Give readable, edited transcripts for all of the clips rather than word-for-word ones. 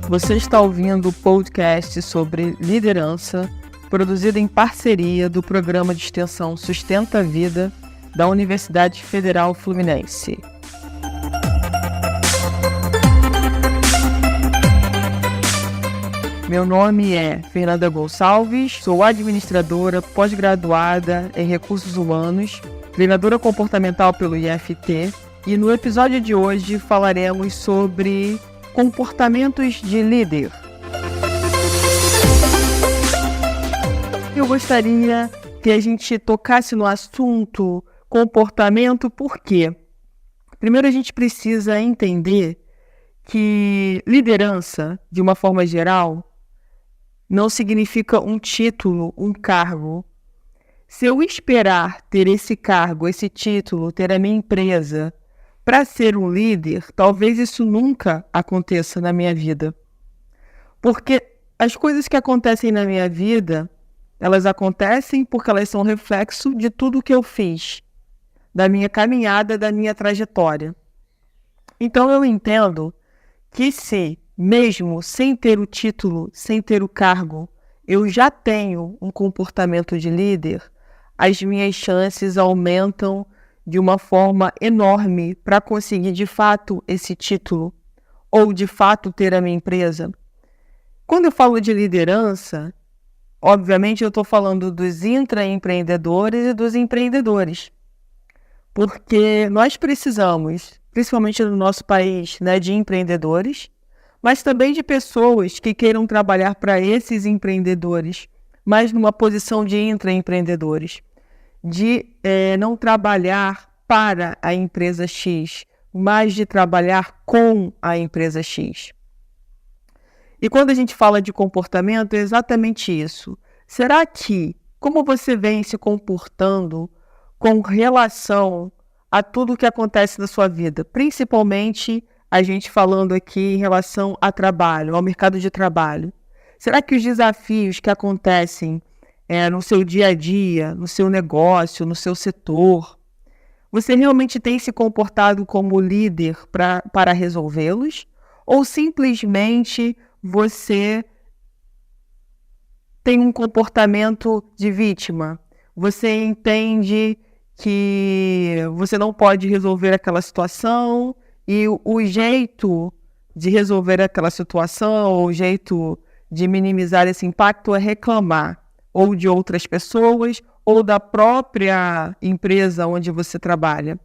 Você está ouvindo o podcast sobre liderança, produzido em parceria do Programa de Extensão Sustenta a Vida da Universidade Federal Fluminense. Meu nome é Fernanda Gonçalves, sou administradora pós-graduada em Recursos Humanos, treinadora comportamental pelo IFT, e no episódio de hoje falaremos sobre comportamentos de líder. Eu gostaria que a gente tocasse no assunto comportamento, por quê? Primeiro a gente precisa entender que liderança, de uma forma geral, não significa um título, um cargo. Se eu esperar ter esse cargo, esse título, ter a minha empresa para ser um líder, talvez isso nunca aconteça na minha vida. Porque as coisas que acontecem na minha vida, elas acontecem porque elas são reflexo de tudo que eu fiz, da minha caminhada, da minha trajetória. Então eu entendo que se, mesmo sem ter o título, sem ter o cargo, eu já tenho um comportamento de líder, as minhas chances aumentam de uma forma enorme para conseguir de fato esse título ou de fato ter a minha empresa. Quando eu falo de liderança, obviamente eu estou falando dos intraempreendedores e dos empreendedores, porque nós precisamos, principalmente no nosso país, de empreendedores, mas também de pessoas que queiram trabalhar para esses empreendedores, mas numa posição de intraempreendedores, de não trabalhar para a empresa X, mas de trabalhar com a empresa X. E quando a gente fala de comportamento, é exatamente isso. Será que, como você vem se comportando com relação a tudo que acontece na sua vida, principalmente a gente falando aqui em relação a trabalho, ao mercado de trabalho, será que os desafios que acontecem no seu dia a dia, no seu negócio, no seu setor, você realmente tem se comportado como líder para resolvê-los? Ou simplesmente você tem um comportamento de vítima? Você entende que você não pode resolver aquela situação e o jeito de resolver aquela situação, o jeito de minimizar esse impacto é reclamar ou de outras pessoas ou da própria empresa onde você trabalha?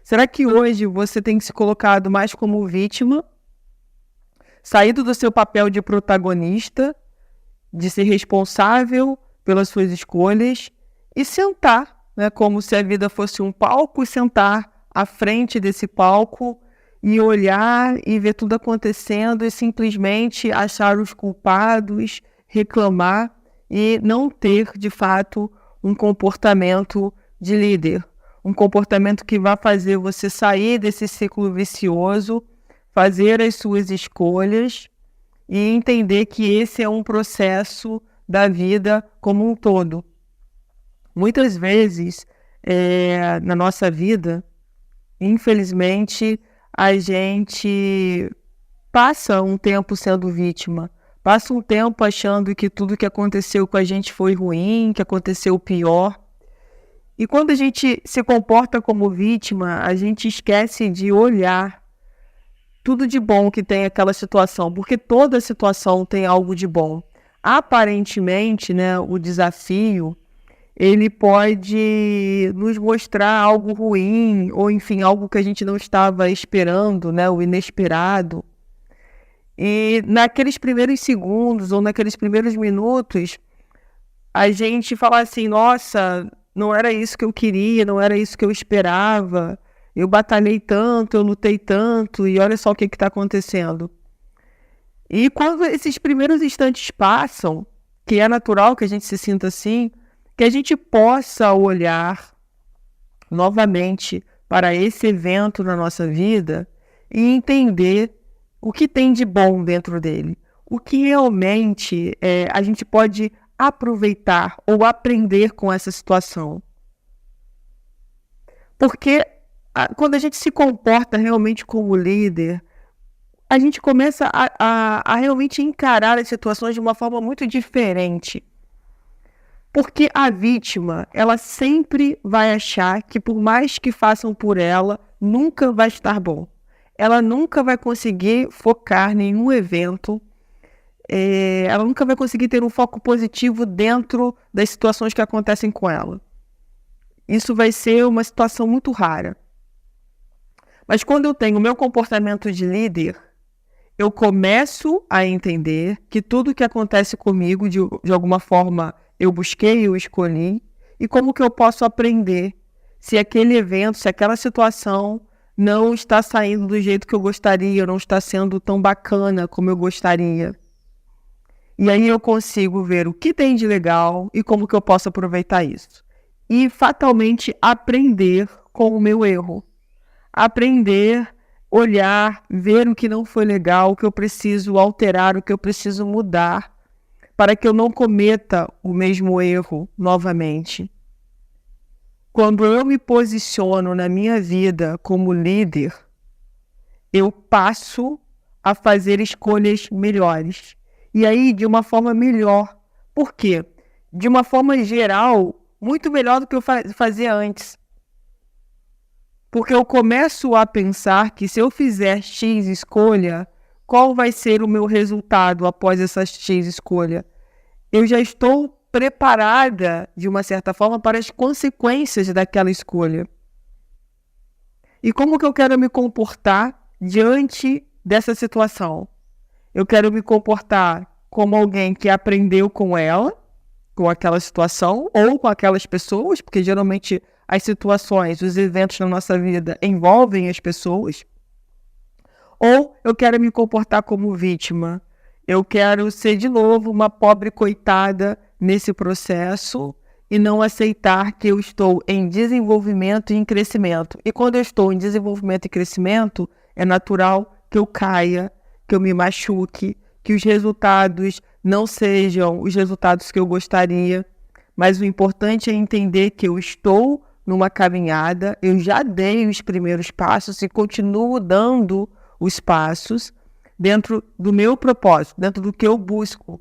Será que hoje você tem se colocado mais como vítima, saído do seu papel de protagonista, de ser responsável pelas suas escolhas e sentar, como se a vida fosse um palco, sentar à frente desse palco e olhar e ver tudo acontecendo e simplesmente achar os culpados, reclamar e não ter, de fato, um comportamento de líder, um comportamento que vai fazer você sair desse ciclo vicioso, fazer as suas escolhas e entender que esse é um processo da vida como um todo. Muitas vezes, na nossa vida, infelizmente, a gente passa um tempo sendo vítima, passa um tempo achando que tudo que aconteceu com a gente foi ruim, que aconteceu pior. E quando a gente se comporta como vítima, a gente esquece de olhar tudo de bom que tem aquela situação, porque toda situação tem algo de bom. Aparentemente, o desafio, ele pode nos mostrar algo ruim, ou enfim, algo que a gente não estava esperando, o inesperado. E naqueles primeiros segundos, ou naqueles primeiros minutos, a gente fala assim, nossa, não era isso que eu queria, não era isso que eu esperava, eu batalhei tanto, eu lutei tanto, e olha só o que está acontecendo. E quando esses primeiros instantes passam, que é natural que a gente se sinta assim, que a gente possa olhar novamente para esse evento na nossa vida e entender o que tem de bom dentro dele, o que realmente a gente pode aproveitar ou aprender com essa situação. Porque quando a gente se comporta realmente como líder, a gente começa a realmente encarar as situações de uma forma muito diferente. Porque a vítima, ela sempre vai achar que por mais que façam por ela, nunca vai estar bom. Ela nunca vai conseguir focar em nenhum evento, ela nunca vai conseguir ter um foco positivo dentro das situações que acontecem com ela. Isso vai ser uma situação muito rara. Mas quando eu tenho o meu comportamento de líder, eu começo a entender que tudo que acontece comigo, de alguma forma, eu busquei, eu escolhi, e como que eu posso aprender se aquele evento, se aquela situação não está saindo do jeito que eu gostaria, não está sendo tão bacana como eu gostaria. E aí eu consigo ver o que tem de legal e como que eu posso aproveitar isso. E fatalmente aprender com o meu erro. Aprender, olhar, ver o que não foi legal, o que eu preciso alterar, o que eu preciso mudar, para que eu não cometa o mesmo erro novamente. Quando eu me posiciono na minha vida como líder, eu passo a fazer escolhas melhores. E aí, de uma forma melhor. Por quê? De uma forma geral, muito melhor do que eu fazia antes. Porque eu começo a pensar que se eu fizer X escolha, qual vai ser o meu resultado após essa X escolha? Eu já estou preparada, de uma certa forma, para as consequências daquela escolha. E como que eu quero me comportar diante dessa situação? Eu quero me comportar como alguém que aprendeu com ela, com aquela situação, ou com aquelas pessoas, porque geralmente as situações, os eventos na nossa vida envolvem as pessoas. Ou eu quero me comportar como vítima. Eu quero ser de novo uma pobre coitada nesse processo e não aceitar que eu estou em desenvolvimento e em crescimento. E quando eu estou em desenvolvimento e crescimento, é natural que eu caia, que eu me machuque, que os resultados não sejam os resultados que eu gostaria. Mas o importante é entender que eu estou numa caminhada, eu já dei os primeiros passos e continuo dando os passos dentro do meu propósito, dentro do que eu busco,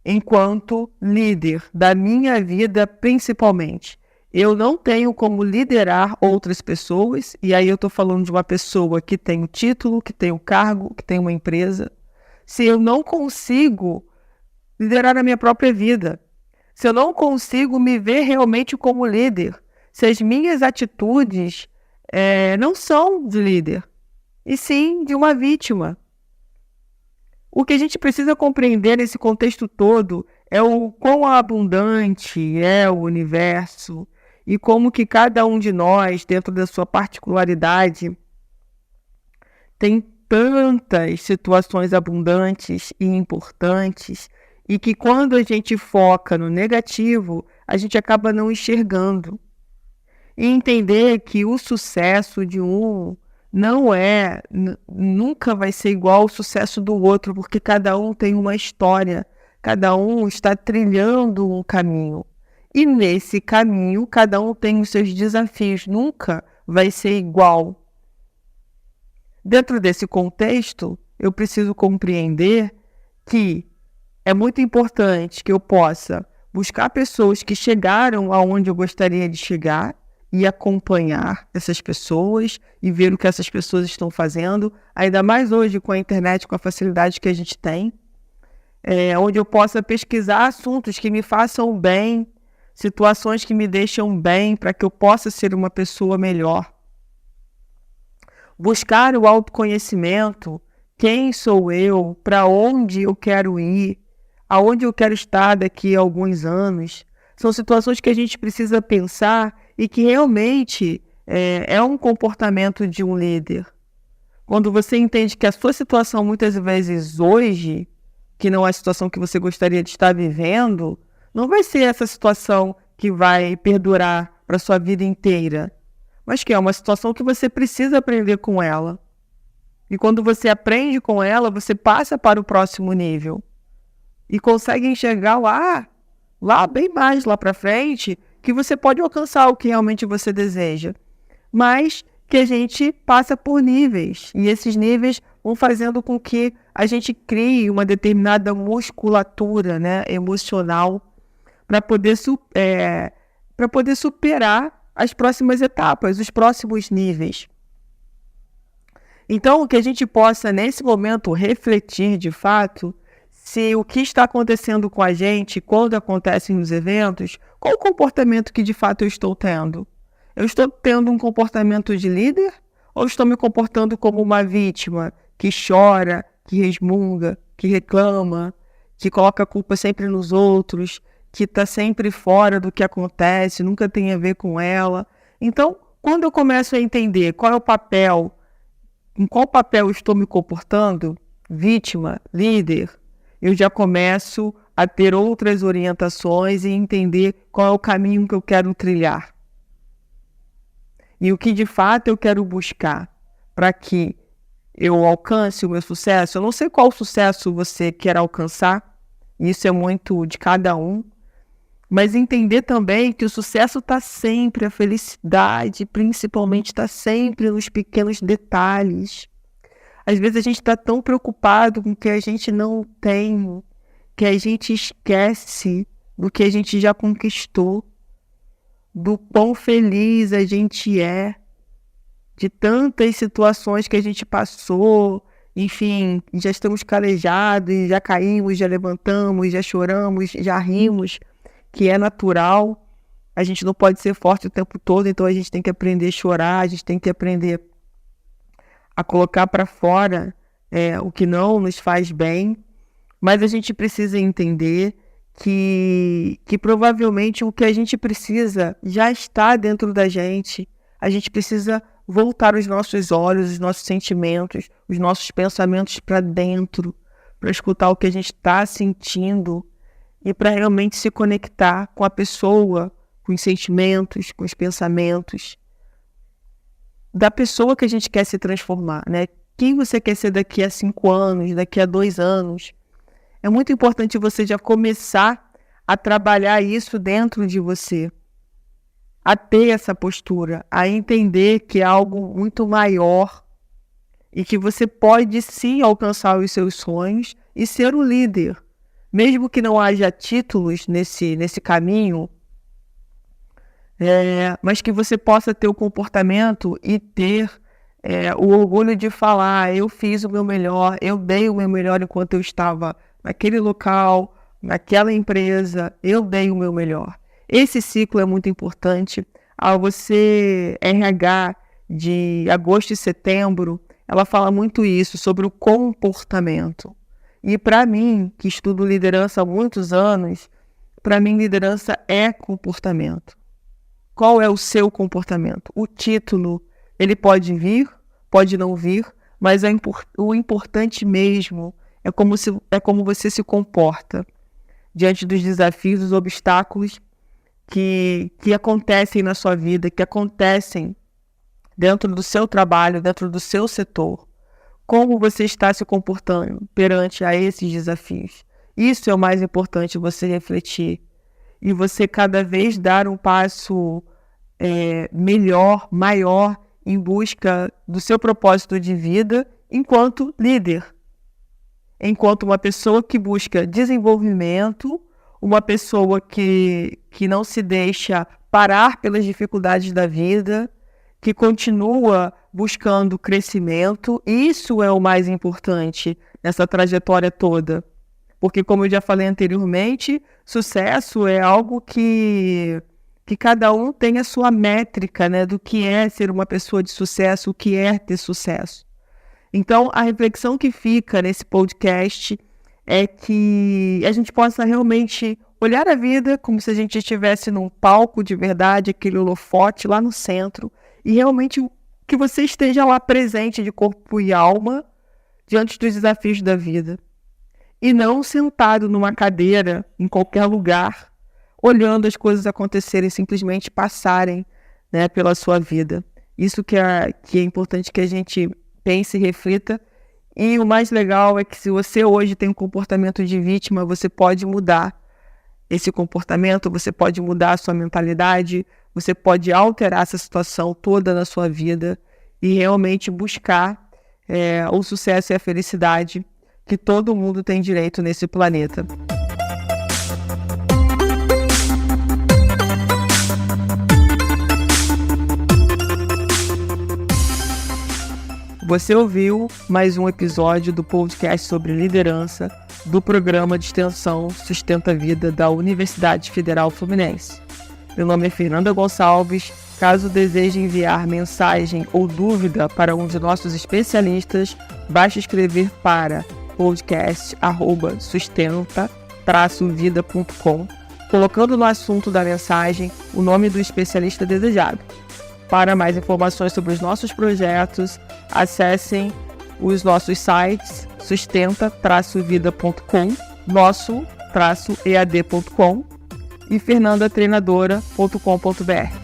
enquanto líder da minha vida principalmente. Eu não tenho como liderar outras pessoas, e aí eu estou falando de uma pessoa que tem um título, que tem um cargo, que tem uma empresa, se eu não consigo liderar a minha própria vida, se eu não consigo me ver realmente como líder, se as minhas atitudes não são de líder, e sim de uma vítima. O que a gente precisa compreender nesse contexto todo é o quão abundante é o universo e como que cada um de nós, dentro da sua particularidade, tem tantas situações abundantes e importantes e que quando a gente foca no negativo, a gente acaba não enxergando. E entender que o sucesso de um nunca vai ser igual ao sucesso do outro, porque cada um tem uma história, cada um está trilhando um caminho. E nesse caminho, cada um tem os seus desafios, nunca vai ser igual. Dentro desse contexto, eu preciso compreender que é muito importante que eu possa buscar pessoas que chegaram aonde eu gostaria de chegar e acompanhar essas pessoas e ver o que essas pessoas estão fazendo, ainda mais hoje com a internet, com a facilidade que a gente tem, onde eu possa pesquisar assuntos que me façam bem, situações que me deixam bem, para que eu possa ser uma pessoa melhor. Buscar o autoconhecimento, quem sou eu, para onde eu quero ir, aonde eu quero estar daqui a alguns anos, são situações que a gente precisa pensar e que realmente é um comportamento de um líder. Quando você entende que a sua situação muitas vezes hoje, que não é a situação que você gostaria de estar vivendo, não vai ser essa situação que vai perdurar para a sua vida inteira, mas que é uma situação que você precisa aprender com ela. E quando você aprende com ela, você passa para o próximo nível e consegue enxergar lá bem mais lá para frente, que você pode alcançar o que realmente você deseja, mas que a gente passa por níveis. E esses níveis vão fazendo com que a gente crie uma determinada musculatura, né, emocional para poder superar as próximas etapas, os próximos níveis. Então, que a gente possa, nesse momento, refletir de fato se o que está acontecendo com a gente, quando acontecem os eventos, qual o comportamento que de fato eu estou tendo? Eu estou tendo um comportamento de líder ou estou me comportando como uma vítima que chora, que resmunga, que reclama, que coloca a culpa sempre nos outros, que está sempre fora do que acontece, nunca tem a ver com ela? Então, quando eu começo a entender qual é o papel, em qual papel eu estou me comportando, vítima, líder, eu já começo a ter outras orientações e entender qual é o caminho que eu quero trilhar. E o que de fato eu quero buscar para que eu alcance o meu sucesso. Eu não sei qual sucesso você quer alcançar, isso é muito de cada um, mas entender também que o sucesso está sempre, a felicidade principalmente está sempre nos pequenos detalhes. Às vezes a gente está tão preocupado com o que a gente não tem, que a gente esquece do que a gente já conquistou, do quão feliz a gente é, de tantas situações que a gente passou, enfim, já estamos calejados, já caímos, já levantamos, já choramos, já rimos, que é natural. A gente não pode ser forte o tempo todo, então a gente tem que aprender a chorar, a gente tem que aprender a colocar para fora o que não nos faz bem, mas a gente precisa entender que provavelmente o que a gente precisa já está dentro da gente. A gente precisa voltar os nossos olhos, os nossos sentimentos, os nossos pensamentos para dentro, para escutar o que a gente está sentindo e para realmente se conectar com a pessoa, com os sentimentos, com os pensamentos da pessoa que a gente quer se transformar, né? Quem você quer ser daqui a 5 anos, daqui a 2 anos? É muito importante você já começar a trabalhar isso dentro de você, a ter essa postura, a entender que é algo muito maior e que você pode sim alcançar os seus sonhos e ser o líder. Mesmo que não haja títulos nesse caminho, mas que você possa ter o comportamento e ter o orgulho de falar: eu fiz o meu melhor, eu dei o meu melhor enquanto eu estava naquele local, naquela empresa, eu dei o meu melhor. Esse ciclo é muito importante. Ao você RH de agosto e setembro, ela fala muito isso, sobre o comportamento. E para mim, que estudo liderança há muitos anos, para mim liderança é comportamento. Qual é o seu comportamento? O título, ele pode vir, pode não vir, mas o importante mesmo é como você se comporta diante dos desafios, dos obstáculos que acontecem na sua vida, que acontecem dentro do seu trabalho, dentro do seu setor. Como você está se comportando perante a esses desafios? Isso é o mais importante, você refletir. E você cada vez dar um passo melhor, maior, em busca do seu propósito de vida enquanto líder. Enquanto uma pessoa que busca desenvolvimento, uma pessoa que não se deixa parar pelas dificuldades da vida, que continua buscando crescimento. Isso é o mais importante nessa trajetória toda. Porque, como eu já falei anteriormente, sucesso é algo que cada um tem a sua métrica, né, do que é ser uma pessoa de sucesso, o que é ter sucesso. Então, a reflexão que fica nesse podcast é que a gente possa realmente olhar a vida como se a gente estivesse num palco de verdade, aquele holofote lá no centro, e realmente que você esteja lá presente de corpo e alma diante dos desafios da vida. E não sentado numa cadeira, em qualquer lugar, olhando as coisas acontecerem, simplesmente passarem, né, pela sua vida. Isso que é importante que a gente pense e reflita. E o mais legal é que se você hoje tem um comportamento de vítima, você pode mudar esse comportamento, você pode mudar a sua mentalidade, você pode alterar essa situação toda na sua vida e realmente buscar o sucesso e a felicidade que todo mundo tem direito nesse planeta. Você ouviu mais um episódio do podcast sobre liderança do programa de extensão Sustenta a Vida da Universidade Federal Fluminense. Meu nome é Fernanda Gonçalves. Caso deseje enviar mensagem ou dúvida para um de nossos especialistas, basta escrever para podcast@sustenta-vida.com, colocando no assunto da mensagem o nome do especialista desejado. Para mais informações sobre os nossos projetos, acessem os nossos sites sustenta-vida.com, nosso-ead.com e fernandatreinadora.com.br.